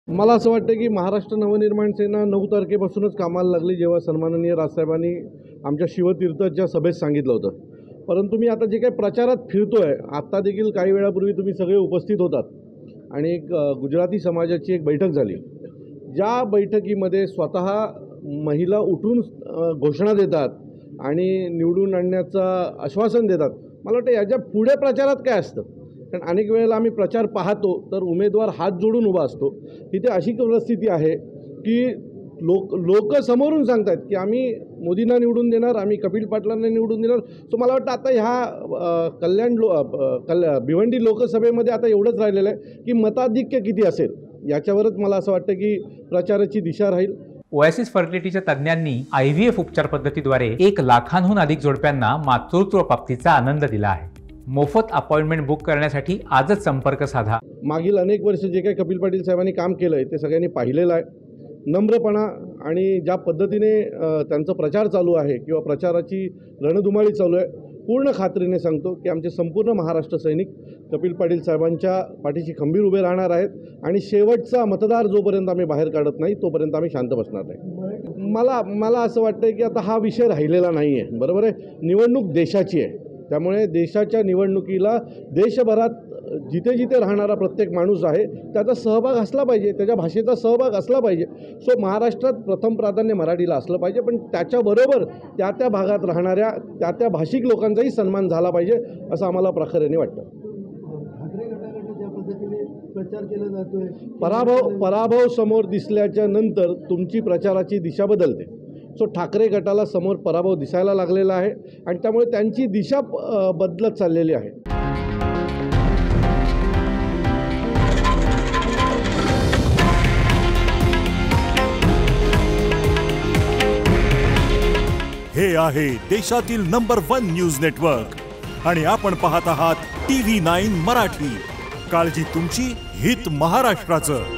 मला असं वाटतं की महाराष्ट्र नवनिर्माण सेना 9 तारखेपासूनच कामाला लागली, जेव्हा सन्माननीय राजसाहेबांनी आमच्या शिवतीर्थच्या सभेत सांगितलं होतं. परंतु मी आता जे काही प्रचारात फिरतोय, आत्ता देखील काही वेळापूर्वी तुम्ही सगळे उपस्थित होतात आणि एक गुजराती समाजाची एक बैठक झाली. ज्या बैठकीमध्ये स्वतः महिला उठून घोषणा देतात आणि निवडून आणण्याचं आश्वासन देतात. मला वाटतं याच्या पुढे प्रचारात काय असतं? कारण अनेक वेळेला आम्ही प्रचार पाहतो तर उमेदवार हात जोडून उभा असतो. इथे अशी परिस्थिती आहे की लोक समोरून सांगतात की आम्ही मोदींना निवडून देणार, आम्ही कपिल पाटलांना निवडून देणार. सो मला वाटतं आता ह्या भिवंडी लोकसभेमध्ये आता एवढंच राहिलेलं आहे की मताधिक्य किती असेल याच्यावरच मला असं वाटतं की प्रचाराची दिशा राहील. ओएसिस फर्टिलिटीच्या तज्ज्ञांनी IVF उपचार पद्धतीद्वारे 1 लाखांहून अधिक जोडप्यांना मातृत्व प्राप्तीचा आनंद दिला आहे. मोफत अपॉइंटमेंट बुक करण्यासाठी आजच संपर्क साधा. मागील अनेक वर्ष जे काही कपिल पाटील साहेबांनी काम केलं आहे ते सगळ्यांनी पाहिलेलं आहे. नम्रपणा आणि ज्या पद्धतीने त्यांचा प्रचार चालू आहे किंवा प्रचाराची रणधुमाळी चालू आहे, पूर्ण खात्रीने सांगतो की आमचे संपूर्ण महाराष्ट्र सैनिक कपिल पाटील साहेबांच्या पाठीशी खंबीर उभे राहणार आहेत आणि शेवटचा मतदार जोपर्यंत आम्ही बाहेर काढत नाही तोपर्यंत आम्ही शांत बसणार नाही. मला असं वाटतं की आता हा विषय राहिलेला नाही आहे. बरोबर आहे, निवडणूक देशाची आहे. त्यामुळे देशाच्या निवडणुकीला देशभरात जिथे जिथे राहणारा प्रत्येक माणूस आहे त्याचा सहभाग असला पाहिजे, त्याच्या भाषेचा सहभाग असला पाहिजे. सो महाराष्ट्रात प्रथम प्राधान्य मराठीला असलं पाहिजे, पण त्याच्याबरोबर त्या त्या भागात राहणाऱ्या त्या त्या भाषिक लोकांचाही सन्मान झाला पाहिजे असं आम्हाला प्रखरेने वाटतं. प्रचार केला जातोय, पराभव समोर दिसल्याच्या नंतर तुमची प्रचाराची दिशा बदलते. सो ठाकरे गटाला समोर पराभव दिसायला लागलेला आहे आणि त्यामुळे त्यांची दिशा बदलत चाललेली आहे. हे आहे देशातील नंबर 1 न्यूज नेटवर्क आणि आपण पाहत आहात TV9 मराठी. काळजी तुमची, हित महाराष्ट्राचं.